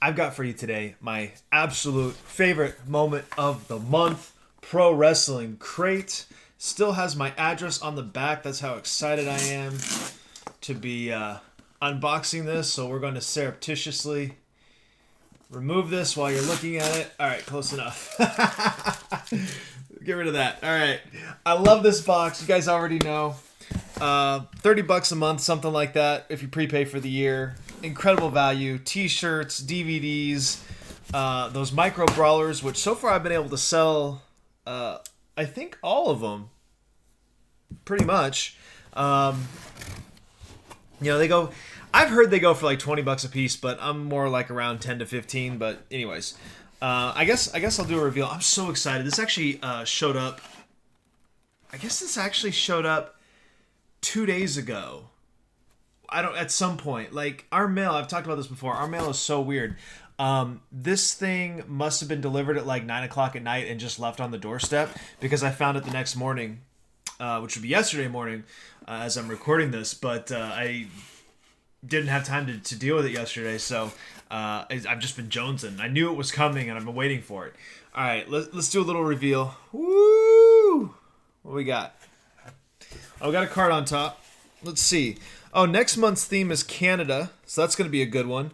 I've got for you today my absolute favorite moment of the month. Pro Wrestling Crate. Still has my address on the back. That's how excited I am to be unboxing this. So we're going to surreptitiously remove this while you're looking at it. All right, close enough. Get rid of that. All right. I love this box. You guys already know. $30 a month, something like that, if you prepay for the year. Incredible value. T-shirts, DVDs, those micro brawlers, which so far I've been able to sell, I think all of them, pretty much. They go. I've heard they go for like $20 a piece, but I'm more like around 10 to 15. But anyways, I guess I'll do a reveal. I'm so excited. This actually showed up. I guess this actually showed up 2 days ago. At some point, like our mail, I've talked about this before. Our mail is so weird. This thing must have been delivered at like 9 o'clock at night and just left on the doorstep because I found it the next morning, which would be yesterday morning, as I'm recording this. But I didn't have time to deal with it yesterday, so I've just been jonesing. I knew it was coming and I've been waiting for it. All right, let's do a little reveal. Woo! What we got? Oh, we got a card on top. Let's see. Oh, next month's theme is Canada, so that's going to be a good one.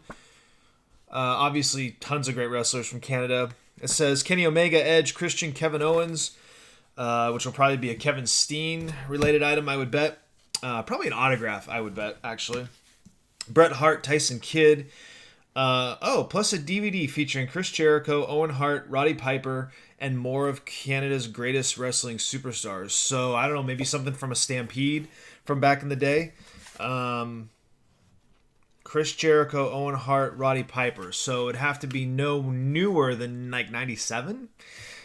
Obviously, tons of great wrestlers from Canada. It says Kenny Omega, Edge, Christian, Kevin Owens, which will probably be a Kevin Steen related item, I would bet. Probably an autograph, I would bet, actually. Bret Hart, Tyson Kidd. Plus a DVD featuring Chris Jericho, Owen Hart, Roddy Piper, and more of Canada's greatest wrestling superstars. So, I don't know, maybe something from a Stampede from back in the day. Chris Jericho, Owen Hart, Roddy Piper. So it'd have to be no newer than like 97.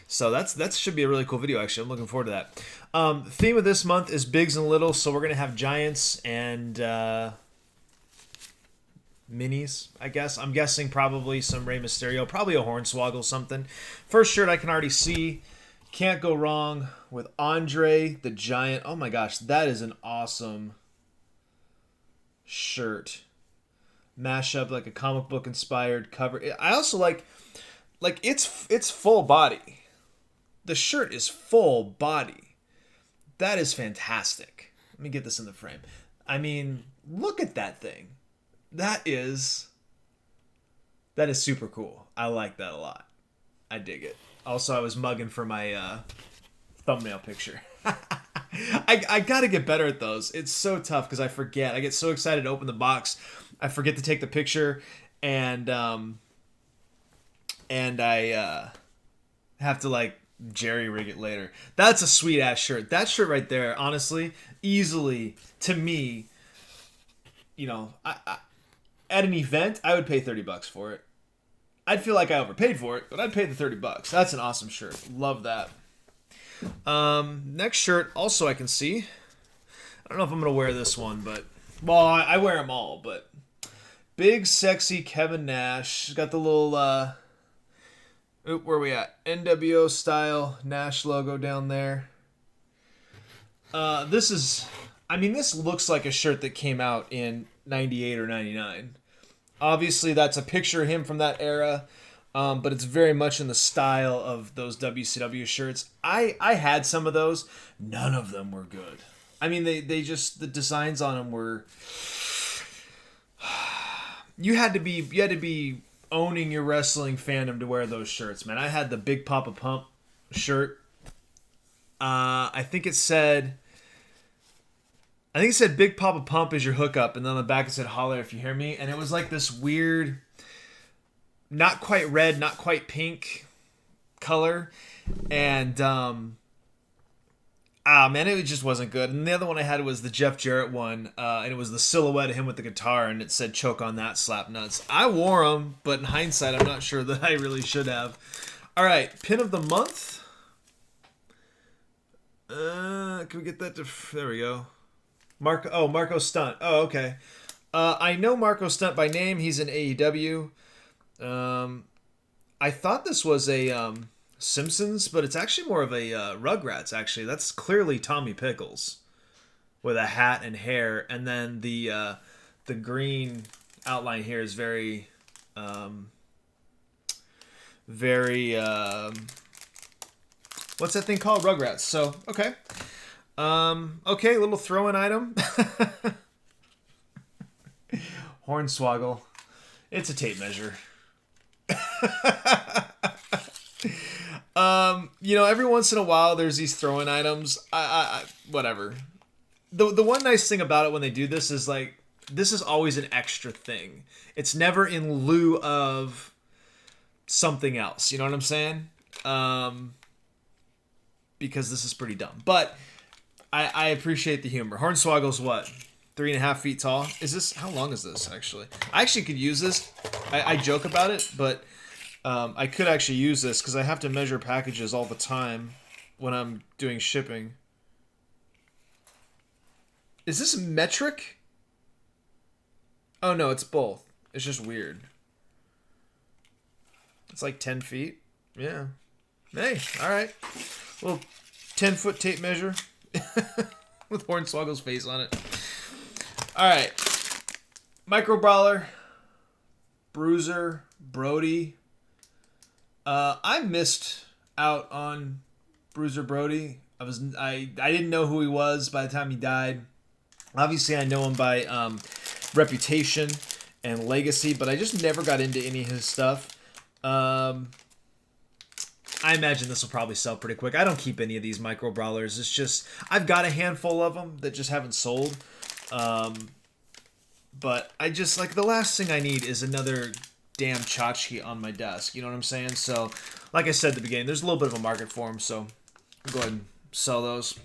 So that should be a really cool video, actually. I'm looking forward to that. The theme of this month is bigs and littles. So we're going to have giants and minis, I guess. I'm guessing probably some Rey Mysterio. Probably a Hornswoggle something. First shirt I can already see. Can't go wrong with Andre the Giant. Oh my gosh, that is an awesome shirt. Mashup, like a comic book inspired cover. I also like it's full body. The shirt is full body. That is fantastic. Let me get this in the frame. I mean, look at that thing. That is super cool. I like that a lot. I dig it. Also, I was mugging for my thumbnail picture. I gotta get better at those. It's so tough because I forget. I get so excited to open the box, I forget to take the picture, and I have to like jerry rig it later. That's a sweet ass shirt. That shirt right there, honestly, easily to me, I at an event I would pay $30 for it. I'd feel like I overpaid for it, but I'd pay the $30. That's an awesome shirt. Love that. Next shirt, also I can see. I don't know if I'm going to wear this one, but... Well, I wear them all, but... Big, sexy Kevin Nash. Got the little, where are we at? NWO style Nash logo down there. This looks like a shirt that came out in 98 or 99. Obviously, that's a picture of him from that era. But it's very much in the style of those WCW shirts. I had some of those. None of them were good. I mean, they just, the designs on them were... You had to be owning your wrestling fandom to wear those shirts, man. I had the Big Papa Pump shirt. I think it said Big Papa Pump is your hookup, and then on the back it said holler if you hear me, and it was like this weird, not quite red, not quite pink color, and man, it just wasn't good. And the other one I had was the Jeff Jarrett one, and it was the silhouette of him with the guitar, and it said choke on that, slap nuts. I wore them, but in hindsight I'm not sure that I really should have. All right, pin of the month. Can we get that to... There we go. Marco Stunt. Oh, okay. I know Marco Stunt by name. He's in AEW. I thought this was a Simpsons, but it's actually more of a Rugrats, actually. That's clearly Tommy Pickles with a hat and hair. And then the green outline here is very very what's that thing called? Rugrats. So okay, okay, little throw-in item. Hornswoggle. It's a tape measure. You know, every once in a while there's these throw-in items. Whatever. The one nice thing about it when they do this is like this is always an extra thing. It's never in lieu of something else. You know what I'm saying? Because this is pretty dumb. But I appreciate the humor. Hornswoggle's what? 3.5 feet tall. Is this, how long is this actually? I actually could use this. I joke about it, but I could actually use this because I have to measure packages all the time when I'm doing shipping. Is this metric? Oh no, it's both. It's just weird. It's like 10 feet. Yeah. Hey, alright. Little 10-foot tape measure with Hornswoggle's face on it. Alright. Micro Brawler. Bruiser. Brody. I missed out on Bruiser Brody. I didn't know who he was by the time he died. Obviously, I know him by reputation and legacy, but I just never got into any of his stuff. I imagine this will probably sell pretty quick. I don't keep any of these micro brawlers. It's just I've got a handful of them that just haven't sold. But I just like the last thing I need is another damn tchotchke on my desk. You know what I'm saying? So, like I said at the beginning, there's a little bit of a market for them. So, I'll go ahead and sell those.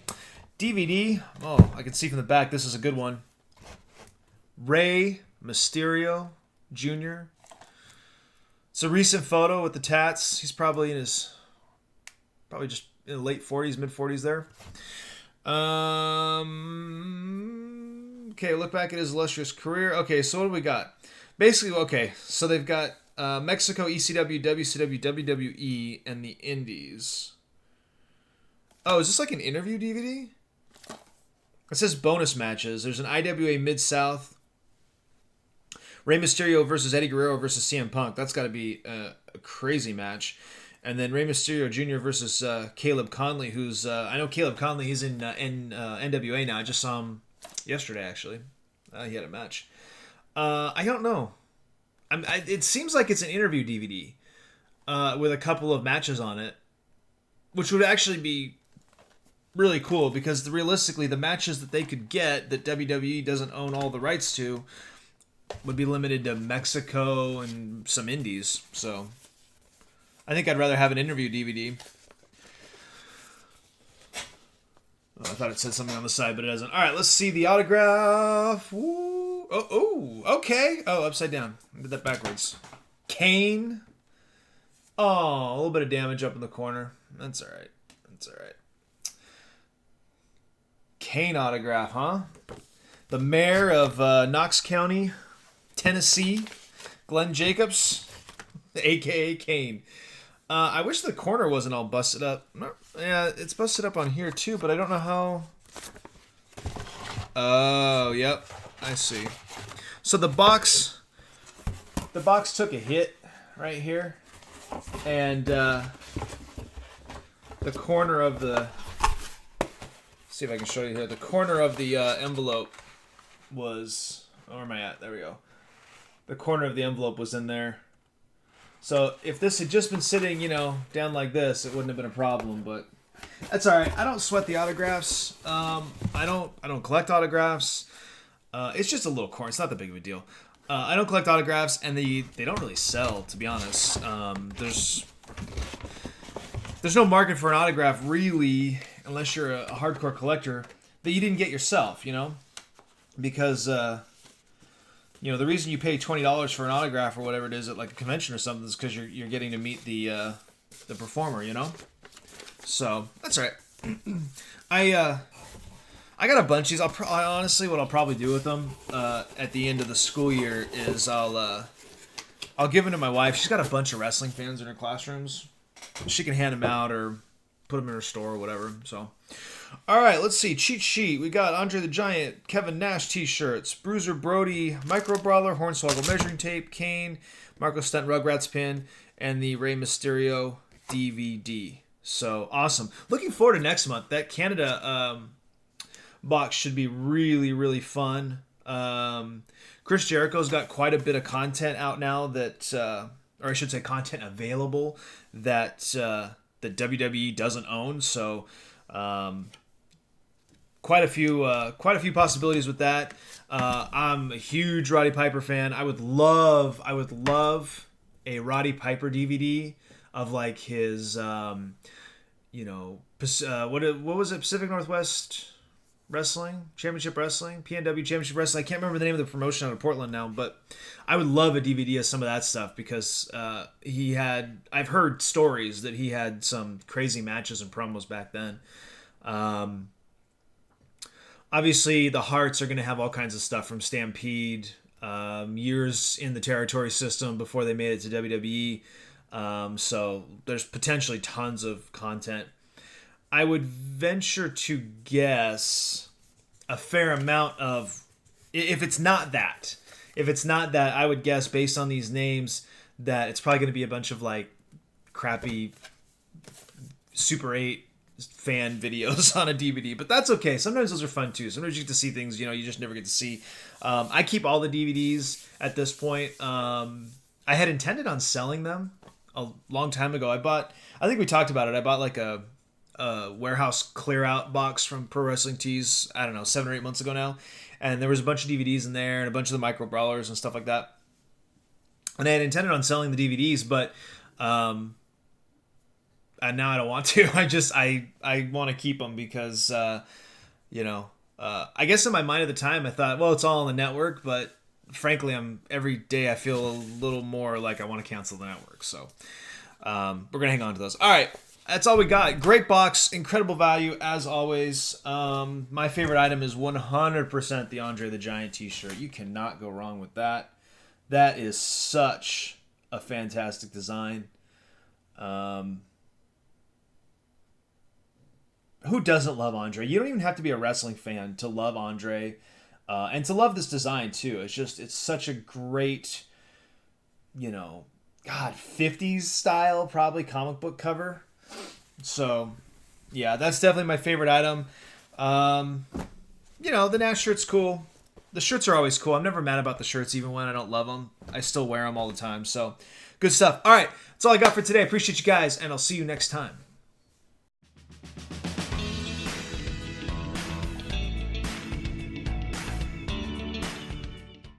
DVD. Oh, I can see from the back. This is a good one. Rey Mysterio Jr. It's a recent photo with the tats. He's probably in his, probably just in the late 40s, mid 40s there. Okay, look back at his illustrious career. Okay, so what do we got? Basically, okay, so they've got Mexico, ECW, WCW, WWE, and the Indies. Oh, is this like an interview DVD? It says bonus matches. There's an IWA Mid-South. Rey Mysterio versus Eddie Guerrero versus CM Punk. That's got to be a crazy match. And then Rey Mysterio Jr. versus Caleb Conley, who's... I know Caleb Conley, he's in NWA now. I just saw him yesterday, actually. He had a match. I don't know. It seems like it's an interview DVD with a couple of matches on it, which would actually be really cool because realistically, the matches that they could get that WWE doesn't own all the rights to would be limited to Mexico and some indies. So I think I'd rather have an interview DVD. Oh, I thought it said something on the side, but it doesn't. All right, let's see the autograph. Ooh. Oh, okay. Oh, upside down. I did that backwards. Kane. Oh, a little bit of damage up in the corner. That's all right. That's all right. Kane autograph, huh? The mayor of Knox County, Tennessee, Glenn Jacobs, a.k.a. Kane. I wish the corner wasn't all busted up. Yeah, it's busted up on here too, but I don't know how... Oh, yep. I see. So the box took a hit right here. And the corner of the... See if I can show you here. The corner of the envelope was... Where am I at? There we go. The corner of the envelope was in there. So if this had just been sitting, you know, down like this, it wouldn't have been a problem. But that's all right. I don't sweat the autographs. I don't collect autographs. It's just a little corner. It's not that big of a deal. I don't collect autographs, and they don't really sell, to be honest. There's no market for an autograph really, unless you're a hardcore collector that you didn't get yourself, you know, because you know the reason you pay $20 for an autograph or whatever it is at like a convention or something is because you're getting to meet the performer, you know. So that's all right. I got a bunch of these. Honestly, what I'll probably do with them at the end of the school year is I'll give them to my wife. She's got a bunch of wrestling fans in her classrooms. She can hand them out or put them in her store or whatever. So, all right, let's see. Cheat sheet. We got Andre the Giant, Kevin Nash t-shirts, Bruiser Brody, Micro Brawler, Hornswoggle measuring tape, Kane, Marco Stunt Rugrats pin, and the Rey Mysterio DVD. So awesome. Looking forward to next month. That Canada box should be really, really fun. Chris Jericho's got quite a bit of content out now that, or I should say content available that that WWE doesn't own. So quite a few possibilities with that. I'm a huge Roddy Piper fan. I would love a Roddy Piper DVD of like his, what was it? Pacific Northwest Wrestling Championship Wrestling, PNW Championship Wrestling. I can't remember the name of the promotion out of Portland now, but I would love a DVD of some of that stuff because I've heard stories that he had some crazy matches and promos back then. Obviously, the Hearts are going to have all kinds of stuff from Stampede, years in the territory system before they made it to WWE. So there's potentially tons of content. I would venture to guess a fair amount of, if it's not that, I would guess based on these names that it's probably going to be a bunch of like crappy Super 8 fan videos on a DVD, but that's okay. Sometimes those are fun too. Sometimes you get to see things, you just never get to see. I keep all the DVDs at this point. I had intended on selling them a long time ago. I think we talked about it. I bought like a warehouse clear out box from Pro Wrestling Tees, I don't know, 7 or 8 months ago now. And there was a bunch of DVDs in there and a bunch of the micro brawlers and stuff like that. And I had intended on selling the DVDs, but and now I don't want to. I want to keep them because, I guess in my mind at the time I thought, well, it's all on the network, but frankly, every day I feel a little more like I want to cancel the network. So we're going to hang on to those. All right. That's all we got. Great box, incredible value as always. My favorite item is 100% the Andre the Giant t-shirt. You cannot go wrong with that. That is such a fantastic design. Who doesn't love Andre? You don't even have to be a wrestling fan to love Andre, and to love this design too. It's such a great, 50s style probably comic book cover. So, yeah, that's definitely my favorite item. The Nash shirt's cool. The shirts are always cool. I'm never mad about the shirts, even when I don't love them. I still wear them all the time. So, good stuff. All right, that's all I got for today. Appreciate you guys, and I'll see you next time.